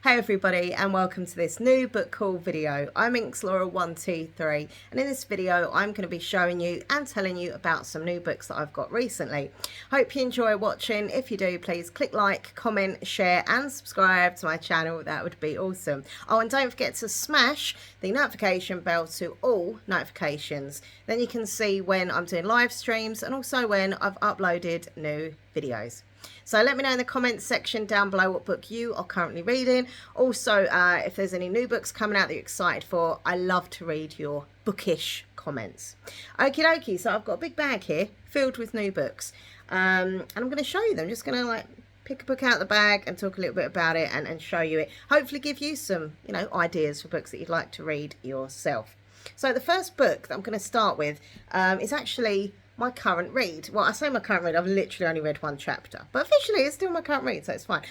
Hey everybody, and welcome to this new book haul video. I'm Inxlaura123, and in this video I'm going to be showing you and telling you about some new books that I've got recently. Hope you enjoy watching. If you do, please click like, comment, share and subscribe to my channel. That would be awesome. Oh, and don't forget to smash the notification bell to all notifications. Then you can see when I'm doing live streams and also when I've uploaded new videos. So let me know in the comments section down below what book you are currently reading. Also, if there's any new books coming out that you're excited for, I love to read your bookish comments. Okie dokie, so I've got a big bag here filled with new books. And I'm going to show you them. I'm just going to pick a book out of the bag and talk a little bit about it and show you it. Hopefully give you some, ideas for books that you'd like to read yourself. So the first book that I'm going to start with is actually my current read. Well, I say my current read, I've literally only read one chapter, but officially it's still my current read, so it's fine.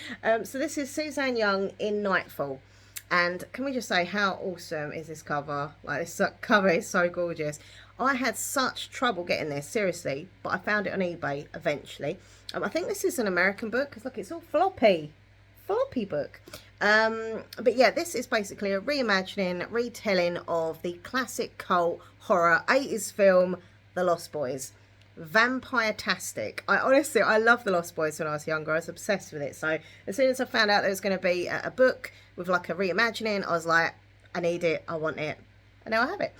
So this is Suzanne Young in Nightfall, and can we just say how awesome is this cover? Like, this cover is so gorgeous. I had such trouble getting this, seriously, but I found it on eBay eventually. I think this is an American book, because look, it's all floppy book. But yeah, this is basically a reimagining, retelling of the classic cult horror 80s film The Lost Boys. Vampire-tastic. I love The Lost Boys when I was younger. I was obsessed with it. So as soon as I found out there was going to be a book with like a reimagining, I was like, I need it, I want it, and now I have it.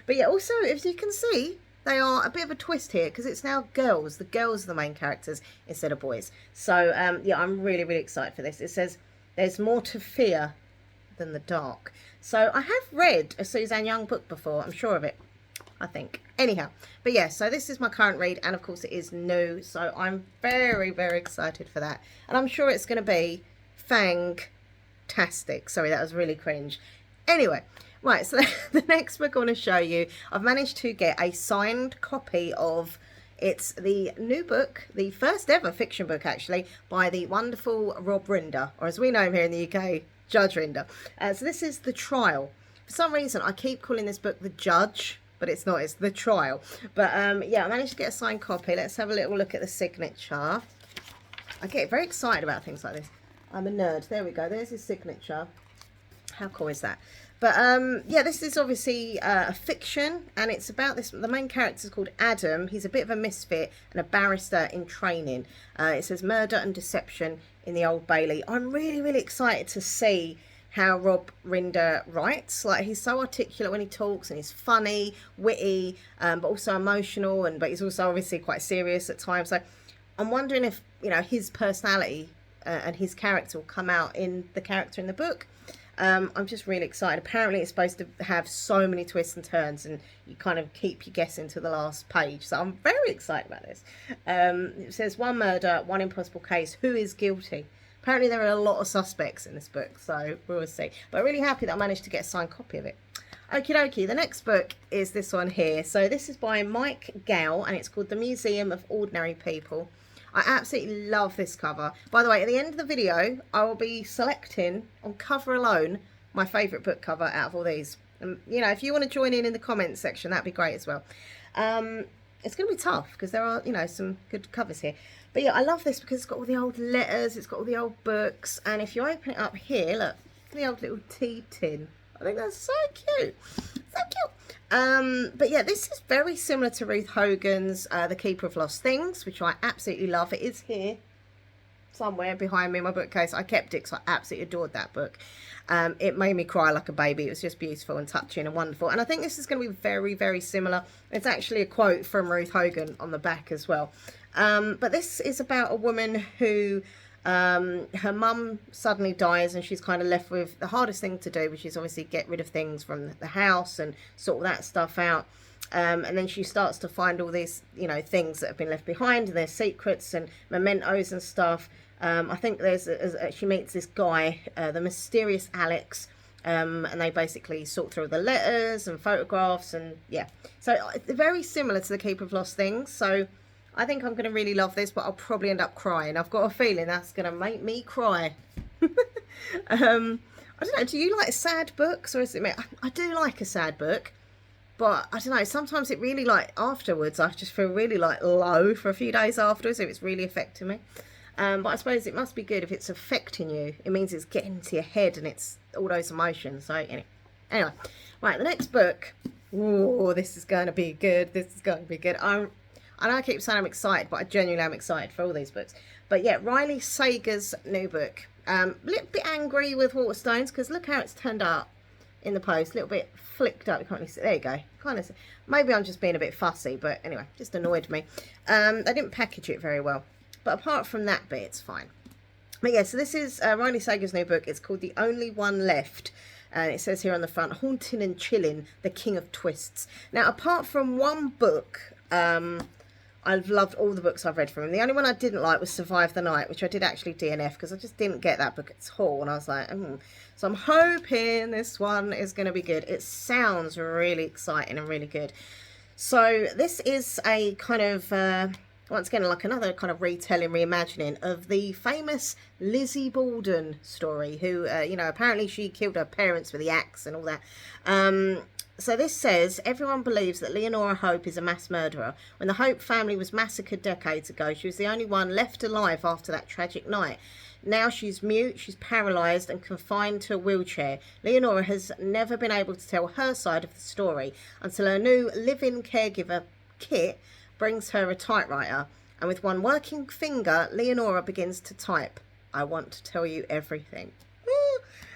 But yeah, also, as you can see, they are a bit of a twist here because it's now girls. The girls are the main characters instead of boys. So yeah, I'm really excited for this. It says there's more to fear than the dark. So I have read a Suzanne Young book before, I'm sure of it, I think. Anyhow, but yeah, so this is my current read, and of course it is new, so I'm very excited for that, and I'm sure it's going to be fang-tastic. Sorry, that was really cringe. Anyway, right, so the next book I want to show you, I've managed to get a signed copy of. It's the new book, the first ever fiction book actually, by the wonderful Rob Rinder, or as we know him here in the UK, Judge Rinder. So this is The Trial. For some reason I keep calling this book The Judge, but it's not, it's The Trial. But yeah, I managed to get a signed copy. Let's have a little look at the signature. I get very excited about things like this. I'm a nerd. There we go, there's his signature. How cool is that? But yeah, this is obviously a fiction, and it's about this. The main character is called Adam. He's a bit of a misfit and a barrister in training. It says murder and deception in the Old Bailey. I'm really excited to see how Rob Rinder writes. Like, he's so articulate when he talks, and he's funny, witty, but also emotional, but he's also obviously quite serious at times. So I'm wondering if his personality and his character will come out in the character in the book. I'm just really excited. Apparently it's supposed to have so many twists and turns, and you kind of keep you guessing to the last page. So I'm very excited about this. It says one murder, one impossible case. Who is guilty? Apparently there are a lot of suspects in this book, so we'll see. But I'm really happy that I managed to get a signed copy of it. Okie dokie, the next book is this one here. So this is by Mike Gow, and it's called The Museum of Ordinary People. I absolutely love this cover. By the way, at the end of the video, I will be selecting, on cover alone, my favourite book cover out of all these. And, if you want to join in the comments section, that'd be great as well. It's going to be tough because there are, some good covers here. But yeah, I love this because it's got all the old letters, it's got all the old books, and if you open it up here, look, the old little tea tin. I think that's so cute. So cute. But yeah, this is very similar to Ruth Hogan's The Keeper of Lost Things, which I absolutely love. It is here somewhere behind me in my bookcase. I kept it because I absolutely adored that book. It made me cry like a baby. It was just beautiful and touching and wonderful. And I think this is going to be very similar. It's actually a quote from Ruth Hogan on the back as well. But this is about a woman who her mum suddenly dies, and she's kind of left with the hardest thing to do, which is obviously get rid of things from the house and sort all that stuff out. And then she starts to find all these things that have been left behind, and their secrets and mementos and stuff. I think she meets this guy, the mysterious Alex, and they basically sort through the letters and photographs, and yeah, so very similar to The Keeper of Lost Things. So I think I'm going to really love this, but I'll probably end up crying. I've got a feeling that's going to make me cry. I don't know, do you like sad books, or is it me? I do like a sad book, but I don't know, sometimes it really, afterwards, I just feel really, low for a few days afterwards, if it's really affecting me. But I suppose it must be good if it's affecting you. It means it's getting into your head and it's all those emotions. So anyway, right, the next book. Oh, this is going to be good. This is going to be good. I know I keep saying I'm excited, but I genuinely am excited for all these books. But yeah, Riley Sager's new book. A little bit angry with Waterstones because look how it's turned out in the post. A little bit flicked up. You can't really see. There you go. Kind of. Maybe I'm just being a bit fussy, but anyway, just annoyed me. They didn't package it very well. But apart from that bit, it's fine. But yeah, so this is Riley Sager's new book. It's called The Only One Left. And it says here on the front, Haunting and Chilling, the King of Twists. Now, apart from one book, I've loved all the books I've read from him. The only one I didn't like was Survive the Night, which I did actually DNF because I just didn't get that book at all. And I was like, So I'm hoping this one is going to be good. It sounds really exciting and really good. So this is a kind of, once again, like another kind of retelling, reimagining of the famous Lizzie Borden story, who, you know, apparently she killed her parents with the axe and all that. So this says, everyone believes that Leonora Hope is a mass murderer. When the Hope family was massacred decades ago, she was the only one left alive after that tragic night. Now she's mute, she's paralysed and confined to a wheelchair. Leonora has never been able to tell her side of the story until her new live-in caregiver, Kit, brings her a typewriter. And with one working finger, Leonora begins to type. I want to tell you everything.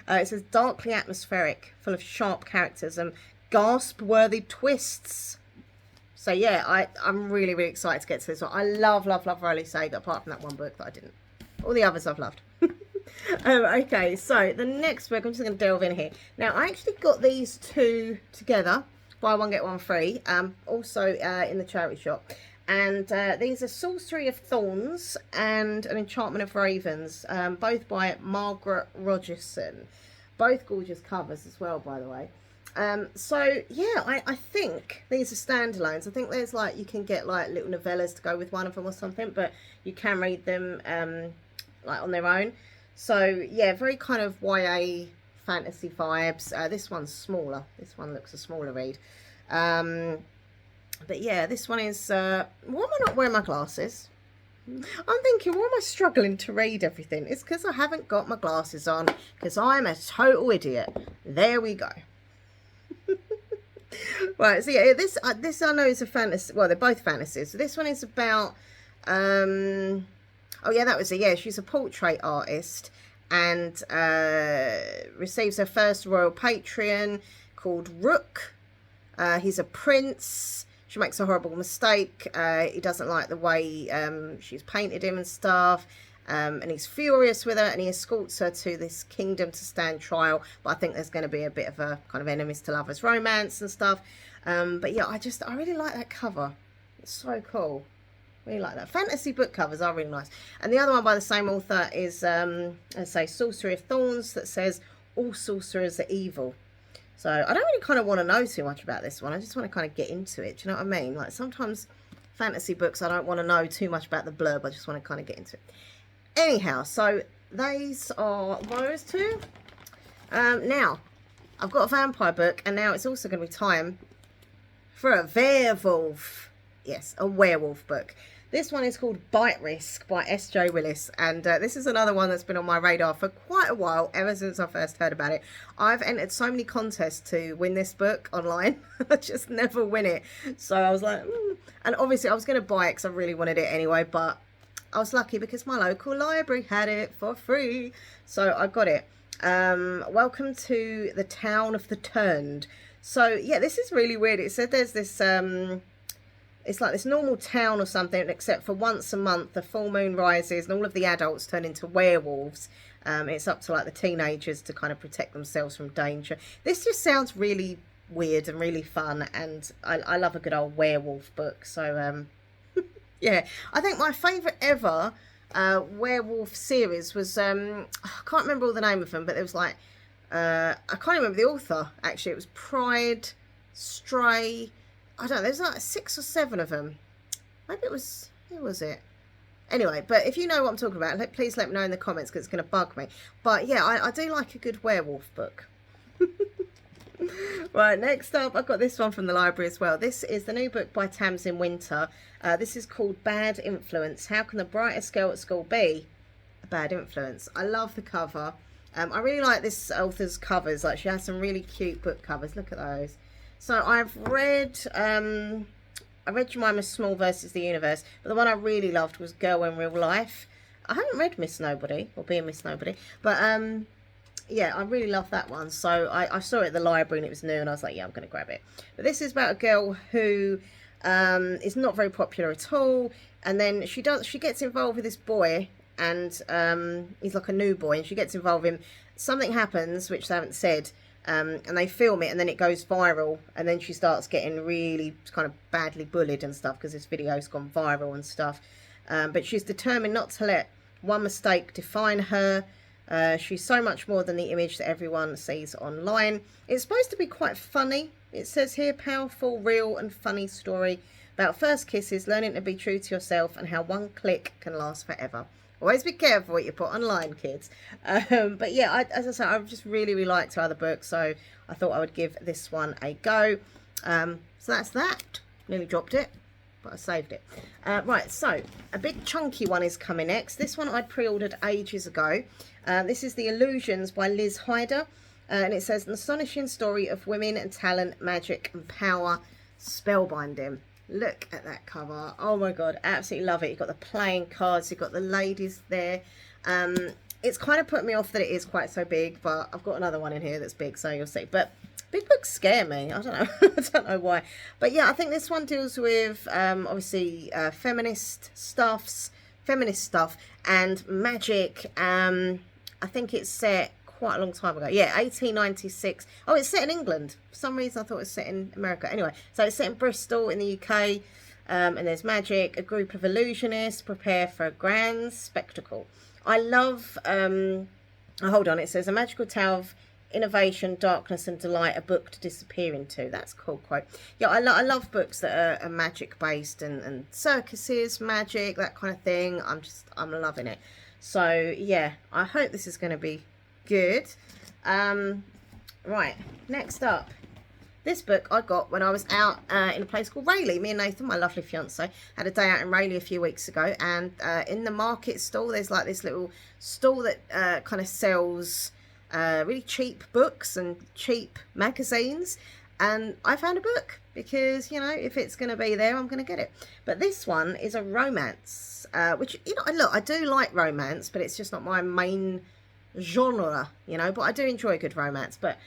It says darkly atmospheric, full of sharp characters and gasp-worthy twists. So yeah, I'm really, really excited to get to this one. I love Riley Sager, apart from that one book that I didn't. All the others I've loved. Okay, so the next book, I'm just going to delve in here. Now, I actually got these two together. Buy one, get one free. Also in the charity shop. And these are Sorcery of Thorns and An Enchantment of Ravens. Both by Margaret Rogerson. Both gorgeous covers as well, by the way. So yeah, I think these are standalones. I think there's like, you can get like little novellas to go with one of them or something, but you can read them like on their own. So yeah, very kind of YA fantasy vibes. This one's smaller. This one looks a smaller read. But yeah, this one is, why am I not wearing my glasses? I'm thinking, why am I struggling to read everything? It's because I haven't got my glasses on, because I'm a total idiot. There we go. Right, so yeah, this I know is a fantasy. Well, they're both fantasies. So this one is about, oh yeah, that was it. Yeah, she's a portrait artist and receives her first royal patron called Rook. He's a prince. She makes a horrible mistake. He doesn't like the way she's painted him and stuff. And he's furious with her and he escorts her to this kingdom to stand trial. But I think there's going to be a bit of a kind of enemies to lovers romance and stuff. But yeah, I really like that cover. It's so cool. Really like that. Fantasy book covers are really nice. And the other one by the same author is, let's say, Sorcery of Thorns, that says all sorcerers are evil. So I don't really kind of want to know too much about this one. I just want to kind of get into it. Do you know what I mean? Like sometimes fantasy books, I don't want to know too much about the blurb. I just want to kind of get into it. Anyhow, so these are those two. Now, I've got a vampire book, and now it's also going to be time for a werewolf. Yes, a werewolf book. This one is called Bite Risk by S.J. Willis, and this is another one that's been on my radar for quite a while, ever since I first heard about it. I've entered so many contests to win this book online. I just never win it. So I was like, And obviously I was going to buy it because I really wanted it anyway, but I was lucky because my local library had it for free. So I got it. Welcome to the Town of the Turned. So yeah, this is really weird. It said there's this... it's like this normal town or something, except for once a month the full moon rises and all of the adults turn into werewolves. It's up to like the teenagers to kind of protect themselves from danger. This just sounds really weird and really fun, and I love a good old werewolf book. So yeah, I think my favourite ever werewolf series was, I can't remember all the name of them, but it was like, I can't remember the author actually. It was Pride, Stray, I don't know, there's like 6 or 7 of them. Maybe it was, who was it? Anyway, but if you know what I'm talking about, please let me know in the comments because it's going to bug me. But yeah, I do like a good werewolf book. Right, next up, I've got this one from the library as well. This is the new book by Tamsin Winter. This is called Bad Influence. How can the brightest girl at school be a bad influence? I love the cover. I really like this author's covers. Like, she has some really cute book covers. Look at those. So I've read Jemima Small versus the Universe, but the one I really loved was Girl in Real Life. I haven't read Miss Nobody, or Being Miss Nobody, but yeah, I really love that one. So I saw it at the library and it was new, and I was like, yeah, I'm going to grab it. But this is about a girl who is not very popular at all, and then she gets involved with this boy, and he's like a new boy, and she gets involved with him. Something happens which they haven't said, and they film it, and then it goes viral, and then she starts getting really kind of badly bullied and stuff because this video's gone viral and stuff. But she's determined not to let one mistake define her. She's so much more than the image that everyone sees online. It's supposed to be quite funny. It says here, powerful, real and funny story about first kisses, learning to be true to yourself, and how one click can last forever. Always be careful what you put online, kids. But yeah, as I said, I've just really, really liked her other books, so I thought I would give this one a go. So that's that. Nearly dropped it, but I saved it. Right, so a big chunky one is coming next. This one I pre-ordered ages ago. This is The Illusions by Liz Hyder. And it says, an astonishing story of women and talent, magic and power, spellbinding. Look at that cover. Oh my god, absolutely love it. You've got the playing cards, you've got the ladies there. It's kind of put me off that it is quite so big, but I've got another one in here that's big, so you'll see. But big books scare me. I don't know. I don't know why. But yeah, I think this one deals with obviously feminist stuff and magic. I think it's set quite a long time ago. Yeah, 1896. Oh, it's set in England. For some reason I thought it was set in America. Anyway, so it's set in Bristol in the UK, and there's magic. A group of illusionists prepare for a grand spectacle. I love, hold on, it says, a magical tale of innovation, darkness and delight, a book to disappear into. That's a cool quote. Yeah, I love books that are magic based and circuses, magic, that kind of thing. I'm loving it. So yeah, I hope this is going to be good. Right, next up, this book I got when I was out in a place called Rayleigh. Me and Nathan, my lovely fiance, had a day out in Rayleigh a few weeks ago, and in the market stall there's like this little stall that kind of sells really cheap books and cheap magazines, and I found a book because, you know, if it's going to be there, I'm going to get it. But this one is a romance, which, you know, look, I do like romance, but it's just not my main genre, you know, but I do enjoy a good romance, but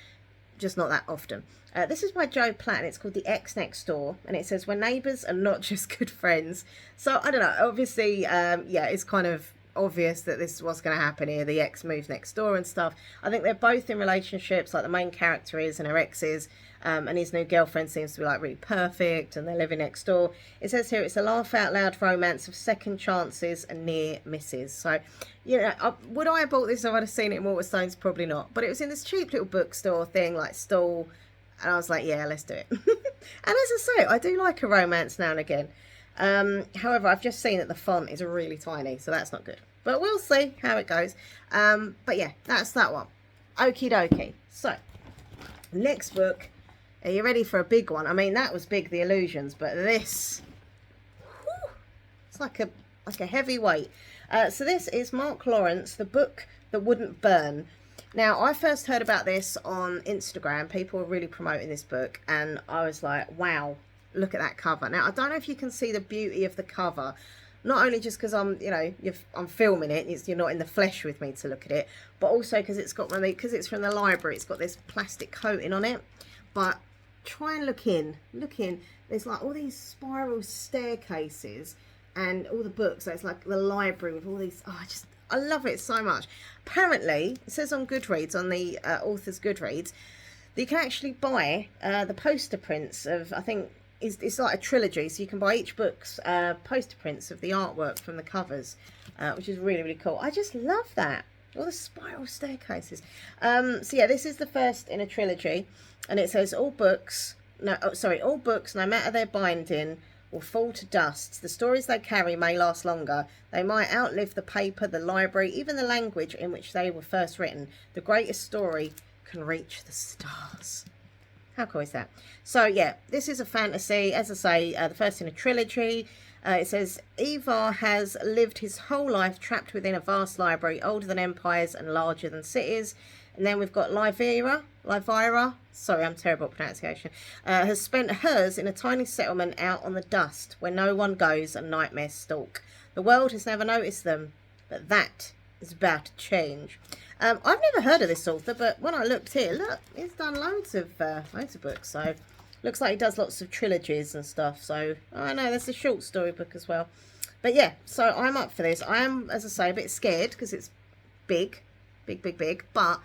just not that often. This is by Joe Platt, and it's called The Ex Next Door, and it says, when neighbours are not just good friends. So I don't know, obviously, yeah, it's kind of obvious that this is what's going to happen here. The ex moves next door and stuff. I think they're both in relationships, like the main character is and her ex is, and his new girlfriend seems to be like really perfect, and they're living next door. It says here it's a laugh out loud romance of second chances and near misses. So, you know, would I have bought this if I'd have seen it in Waterstones? Probably not, but it was in this cheap little bookstore thing, like stall, and I was like, yeah, let's do it. And as I say, I do like a romance now and again. However, I've just seen that the font is really tiny, so that's not good. But we'll see how it goes. But yeah, that's that one. Okie dokie. So, next book. Are you ready for a big one? I mean, that was big, The Illusions, but this, whew, it's like a heavy weight. So this is Mark Lawrence, The Book That Wouldn't Burn. Now, I first heard about this on Instagram. People were really promoting this book, and I was like, wow, look at that cover. Now, I don't know if you can see the beauty of the cover, not only just because I'm, you know, I'm filming it, you're not in the flesh with me to look at it, but also because it's got because it's from the library, it's got this plastic coating on it. But try and look in, there's like all these spiral staircases and all the books, so it's like the library with all these, I love it so much. Apparently, it says on Goodreads, on the author's Goodreads, that you can actually buy the poster prints of, I think, it's like a trilogy, so you can buy each book's poster prints of the artwork from the covers, which is really, really cool. I just love that. All the spiral staircases. So yeah, this is the first in a trilogy, and it says all books, all books, no matter their binding, will fall to dust. The stories they carry may last longer. They might outlive the paper, the library, even the language in which they were first written. The greatest story can reach the stars. How cool is that? So yeah, this is a fantasy, as I say, the first in a trilogy. It says Ivar has lived his whole life trapped within a vast library, older than empires and larger than cities. And then we've got Livira, sorry, I'm terrible at pronunciation, has spent hers in a tiny settlement out on the dust where no one goes and nightmares stalk. The world has never noticed them, but that is about to change. I've never heard of this author, but when I looked here, look, he's done loads of books, so looks like he does lots of trilogies and stuff. So I know there's a short story book as well. But yeah, so I'm up for this. I am, as I say, a bit scared because it's big, but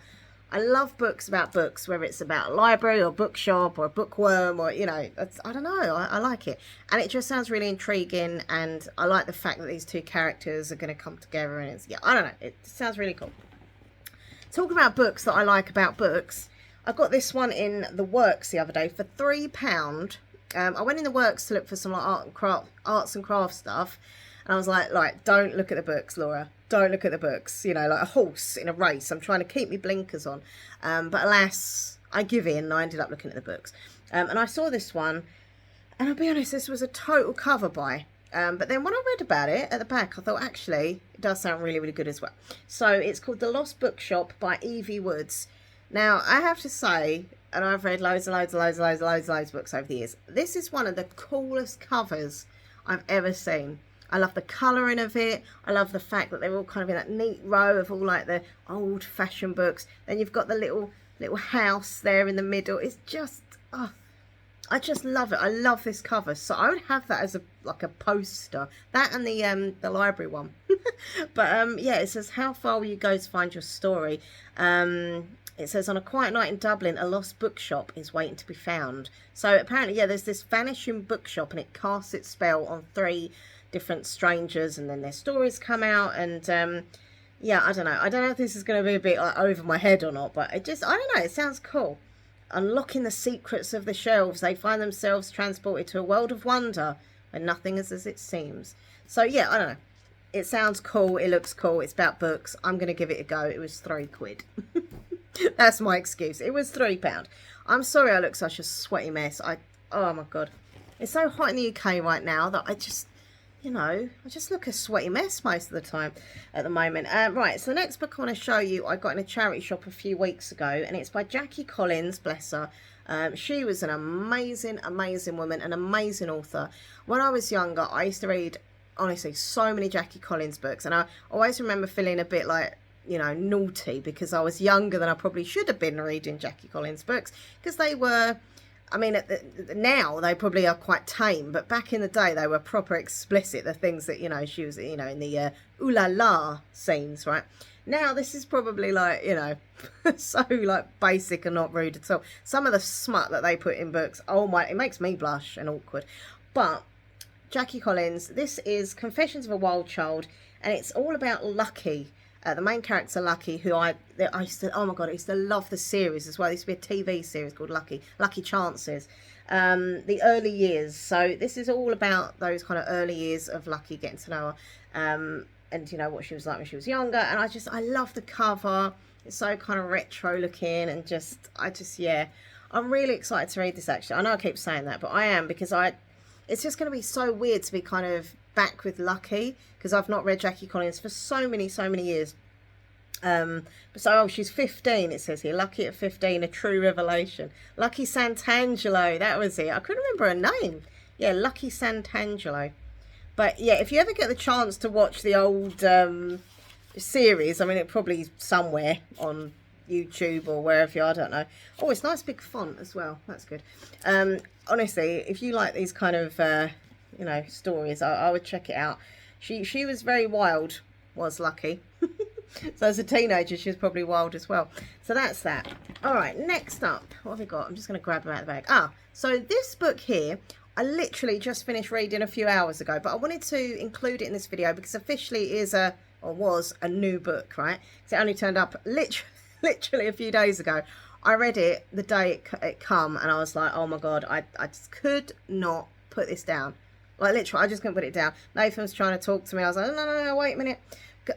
I love books about books, whether it's about a library or bookshop or a bookworm or, you know, I don't know, I like it. And it just sounds really intriguing, and I like the fact that these two characters are going to come together, and it's, yeah, I don't know, it sounds really cool. Talking about books that I like about books, I got this one in the Works the other day for £3. I went in the Works to look for some like arts and crafts stuff, and I was like, don't look at the books, Laura. Don't look at the books. You know, like a horse in a race. I'm trying to keep my blinkers on. But alas, I give in and I ended up looking at the books. And I saw this one, and I'll be honest, this was a total cover buy. But then when I read about it at the back, I thought, actually, it does sound really, really good as well. So it's called The Lost Bookshop by Evie Woods. Now, I have to say, and I've read loads of books over the years, this is one of the coolest covers I've ever seen. I love the colouring of it. I love the fact that they're all kind of in that neat row of all like the old-fashioned books. Then you've got the little house there in the middle. It's just, oh, I just love it. I love this cover. So I would have that as like a poster. That and the library one. But yeah, it says, how far will you go to find your story? It says, on a quiet night in Dublin, a lost bookshop is waiting to be found. So apparently, yeah, there's this vanishing bookshop, and it casts its spell on 3 different strangers, and then their stories come out, and yeah, I don't know if this is going to be a bit like over my head or not, but I don't know, it sounds cool. Unlocking the secrets of the shelves, they find themselves transported to a world of wonder where nothing is as it seems. So yeah, I don't know, it sounds cool, it looks cool, it's about books. I'm going to give it a go. It was £3. That's my excuse. It was £3. I'm sorry I look such a sweaty mess. Oh my god, it's so hot in the UK right now that I just, you know, I just look a sweaty mess most of the time at the moment. Right, so the next book I want to show you, I got in a charity shop a few weeks ago, and it's by Jackie Collins, bless her. She was an amazing woman, an amazing author. When I was younger, I used to read, honestly, so many Jackie Collins books, and I always remember feeling a bit like, you know, naughty because I was younger than I probably should have been reading Jackie Collins books, because they were, I mean, now they probably are quite tame, but back in the day they were proper explicit, the things that, you know, she was, you know, in the ooh la la scenes, right? Now this is probably like, you know, so like basic and not rude at all. Some of the smut that they put in books, oh my, it makes me blush and awkward. But Jackie Collins, this is Confessions of a Wild Child, and it's all about Lucky. The main character, Lucky, who I used to, oh my god, I used to love the series as well. There used to be a TV series called Lucky Chances. The early years. So this is all about those kind of early years of Lucky, getting to know her, and you know what she was like when she was younger. And I love the cover. It's so kind of retro looking, and yeah, I'm really excited to read this. Actually, I know I keep saying that, but I am, because it's just going to be so weird to be kind of back with Lucky, because I've not read Jackie Collins for so many years. So she's 15, it says here. Lucky at 15, a true revelation. Lucky Santangelo, that was it. I couldn't remember her name. Yeah, Lucky Santangelo. But yeah, if you ever get the chance to watch the old series, I mean, it probably somewhere on YouTube or wherever I don't know. Oh, it's nice big font as well. That's good. Honestly, if you like these kind of you know, stories, I would check it out. She was very wild, was Lucky. So as a teenager, she was probably wild as well. So that's that. All right, next up, what have we got? I'm just going to grab them out of the bag. So this book here, I literally just finished reading a few hours ago, but I wanted to include it in this video because officially it is was a new book, right? So it only turned up literally a few days ago. I read it the day it come, and I was like, oh my god, I just could not put this down. Like literally, I just couldn't put it down. Nathan was trying to talk to me. I was like, no, wait a minute.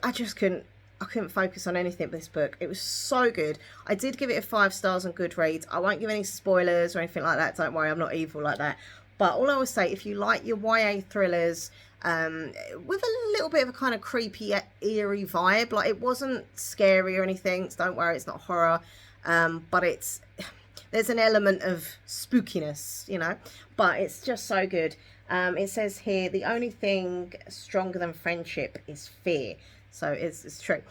I just couldn't. I couldn't focus on anything with this book. It was so good. I did give it a 5 stars on Goodreads. I won't give any spoilers or anything like that. Don't worry, I'm not evil like that. But all I will say, if you like your YA thrillers with a little bit of a kind of creepy, eerie vibe, like it wasn't scary or anything. So don't worry, it's not horror. But there's an element of spookiness, you know. But it's just so good. It says here, the only thing stronger than friendship is fear. So it's true.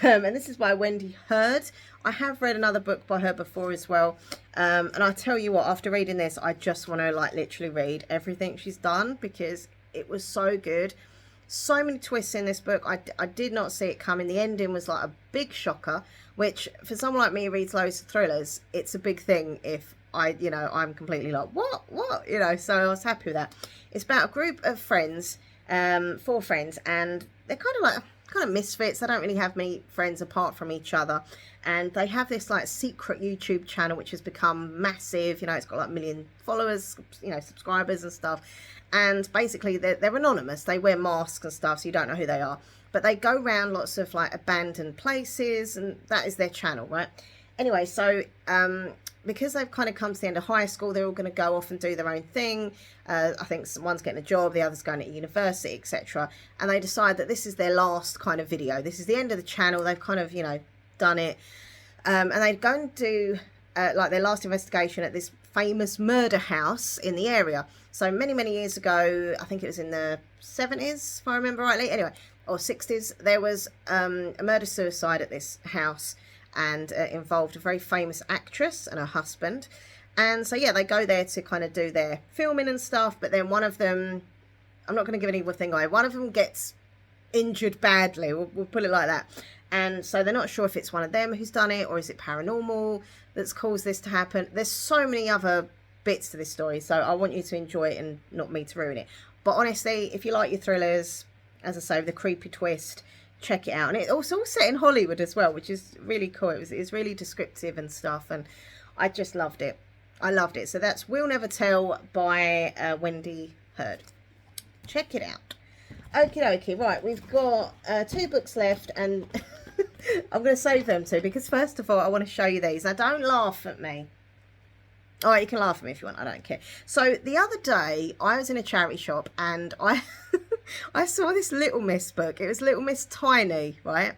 And this is by Wendy Hurd. I have read another book by her before as well. And I tell you what, after reading this, I just want to like literally read everything she's done because it was so good. So many twists in this book. I did not see it coming. The ending was like a big shocker, which for someone like me who reads loads of thrillers, it's a big thing if I'm completely like, what, so I was happy with that. It's about a group of friends, 4 friends, and they're kind of misfits. They don't really have many friends apart from each other, and they have this like secret YouTube channel which has become massive. It's got like 1 million followers, subscribers and stuff, and basically they're anonymous. They wear masks and stuff, so you don't know who they are, but they go around lots of like abandoned places, and that is their channel, right? Anyway, so because they've kind of come to the end of high school, they're all going to go off and do their own thing. I think one's getting a job, the other's going to university, etc. And they decide that this is their last kind of video. This is the end of the channel. They've kind of, done it. And they go and do like their last investigation at this famous murder house in the area. So many, many years ago, I think it was in the 70s, if I remember rightly. Anyway, or 60s, there was a murder-suicide at this house, and involved a very famous actress and her husband. And so yeah, they go there to kind of do their filming and stuff, but then one of them, I'm not going to give anything away, one of them gets injured badly, we'll put it like that. And so they're not sure if it's one of them who's done it, or is it paranormal that's caused this to happen. There's so many other bits to this story, so I want you to enjoy it and not me to ruin it. But honestly, if you like your thrillers, as I say, the creepy twist, check it out. And it's also set in Hollywood as well, which is really cool. It was really descriptive and stuff, and I just loved it. I loved it. So that's We'll Never Tell by Wendy Hurd. Check it out. Okie dokie. Right, we've got 2 books left, and I'm going to save them 2 because first of all, I want to show you these. Now, don't laugh at me. All right, you can laugh at me if you want. I don't care. So the other day, I was in a charity shop and I saw this Little Miss book. It was Little Miss Tiny, right?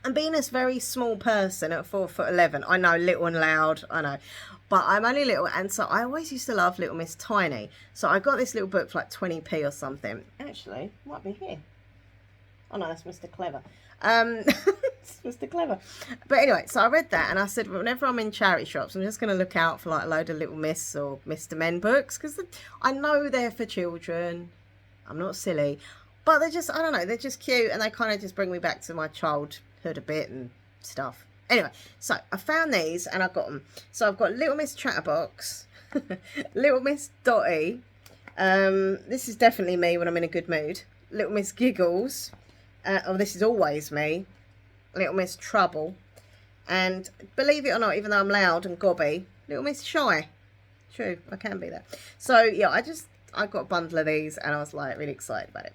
And being this very small person at 4'11", I know, little and loud, I know. But I'm only little, and so I always used to love Little Miss Tiny. So I got this little book for like 20p or something. Actually, might be here. Oh no, that's Mr. Clever. It's Mr. Clever. But anyway, so I read that and I said, whenever I'm in charity shops, I'm just going to look out for like a load of Little Miss or Mr. Men books, because I know they're for children. I'm not silly, but they're just, I don't know, they're just cute, and they kind of just bring me back to my childhood a bit and stuff. Anyway, so I found these and I got them. So I've got Little Miss Chatterbox, Little Miss Dotty. This is definitely me when I'm in a good mood. Little Miss Giggles. This is always me. Little Miss Trouble. And believe it or not, even though I'm loud and gobby, Little Miss Shy. True, I can be that. So yeah, I got a bundle of these and I was like really excited about it.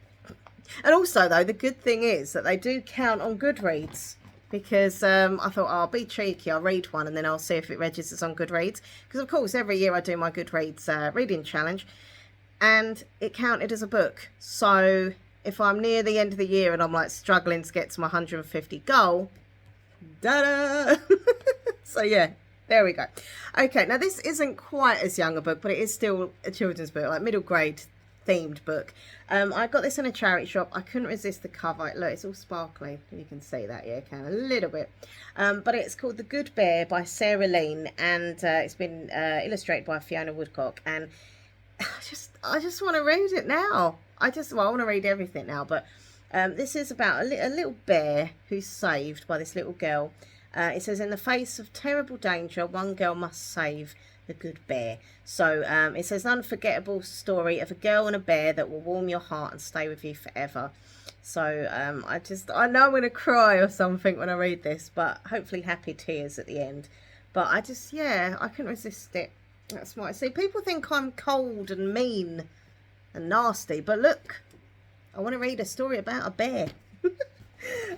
And also though, the good thing is that they do count on Goodreads, because I thought, I'll be cheeky, I'll read one and then I'll see if it registers on Goodreads, because of course every year I do my Goodreads reading challenge and it counted as a book. So if I'm near the end of the year and I'm like struggling to get to my 150 goal, da-da! So yeah, there we go. Okay, now this isn't quite as young a book, but it is still a children's book, like middle grade themed book. I got this in a charity shop. I couldn't resist the cover. Look, it's all sparkly. You can see that, yeah, can a little bit. But it's called The Good Bear by Sarah Lean, and it's been illustrated by Fiona Woodcock. And I just want to read it now. I want to read everything now. But this is about a little bear who's saved by this little girl. It says, in the face of terrible danger, one girl must save the good bear. So it says, an unforgettable story of a girl and a bear that will warm your heart and stay with you forever. So I know I'm going to cry or something when I read this, but hopefully happy tears at the end. But I couldn't resist it. That's why. See, people think I'm cold and mean and nasty, but look, I want to read a story about a bear.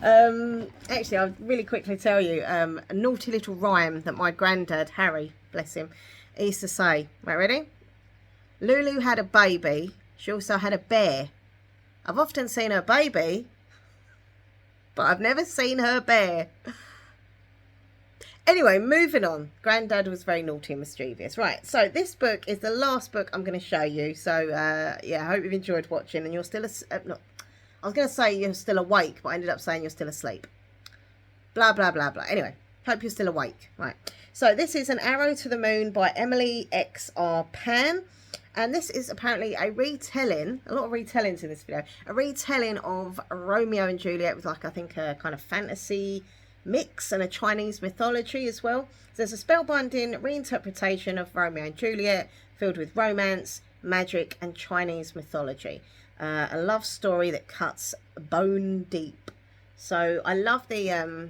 Actually, I'll really quickly tell you a naughty little rhyme that my granddad, Harry, bless him, he used to say. Right, ready? Lulu had a baby. She also had a bear. I've often seen her baby, but I've never seen her bear. Anyway, moving on. Granddad was very naughty and mischievous. Right, so this book is the last book I'm going to show you. So, yeah, I hope you've enjoyed watching. And you're still... I was going to say you're still awake, but I ended up saying you're still asleep. Blah, blah, blah, blah. Anyway, hope you're still awake. Right, so this is An Arrow to the Moon by Emily X.R. Pan. And this is apparently a retelling, a lot of retellings in this video, a retelling of Romeo and Juliet with, like, I think a kind of fantasy mix and a Chinese mythology as well. So there's a spellbinding reinterpretation of Romeo and Juliet filled with romance, magic and Chinese mythology. A love story that cuts bone deep. So I love the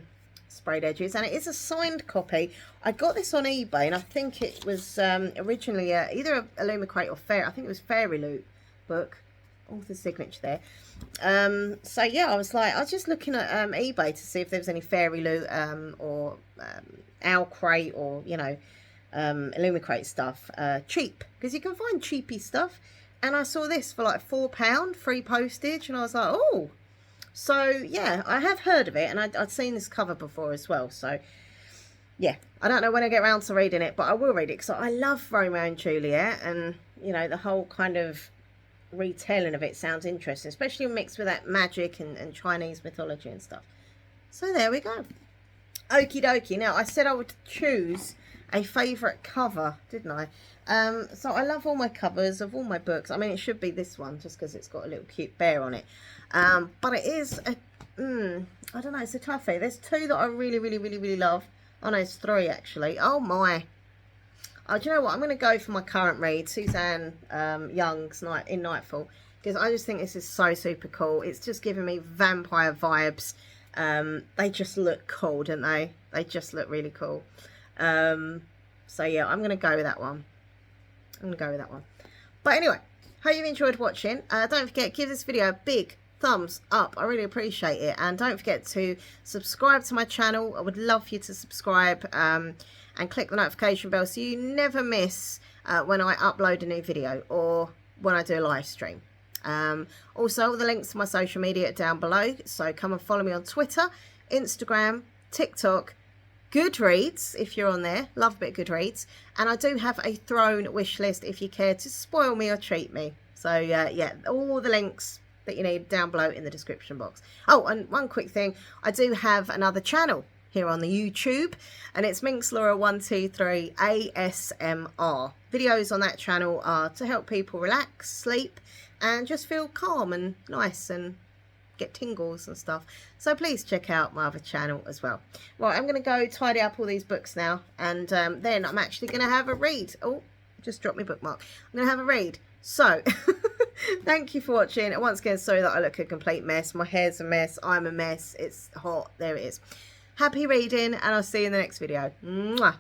sprayed edges, and it is a signed copy. I got this on eBay, and I think it was originally either a Illumicrate or I think it was Fairy Loot book. Author's signature there. So yeah, I was was just looking at eBay to see if there was any Fairy Loot or Owl Crate or, you know, Illumicrate stuff cheap, because you can find cheapy stuff. And I saw this for like £4, free postage, and I was like, oh. So yeah, I have heard of it, and I'd seen this cover before as well. So yeah, I don't know when I get around to reading it, but I will read it because I love Romeo and Juliet, and you know, the whole kind of retelling of it sounds interesting, especially mixed with that magic and Chinese mythology and stuff. So there we go. Okie dokie. Now, I said I would choose a favourite cover, didn't I? So I love all my covers of all my books. I mean, it should be this one just because it's got a little cute bear on it. But it is a, I don't know, it's a toughie. There's two that I really love. Oh no, it's three actually. Oh my. Oh, do you know what? I'm going to go for my current read, Suzanne Young's In Nightfall, because I just think this is so super cool. It's just giving me vampire vibes. They just look cool, don't they? They just look really cool. So yeah, I'm going to go with that one. But anyway, hope you've enjoyed watching. Don't forget, give this video a big thumbs up. I really appreciate it. And don't forget to subscribe to my channel. I would love for you to subscribe and click the notification bell so you never miss when I upload a new video or when I do a live stream. Also, all the links to my social media are down below, so come and follow me on Twitter, Instagram, TikTok, Goodreads if you're on there. Love a bit of Goodreads. And I do have a throne wish list if you care to spoil me or treat me. So yeah, all the links that you need down below in the description box. Oh, and one quick thing, I do have another channel here on the YouTube, and it's Minxlaura123 ASMR. Videos on that channel are to help people relax, sleep, and just feel calm and nice and get tingles and stuff. So please check out my other channel as well. Right, I'm going to go tidy up all these books now, and then I'm actually going to have a read. Oh, just dropped my bookmark. I'm going to have a read. So, thank you for watching. And once again, sorry that I look a complete mess. My hair's a mess. I'm a mess. It's hot. There it is. Happy reading, and I'll see you in the next video. Mwah.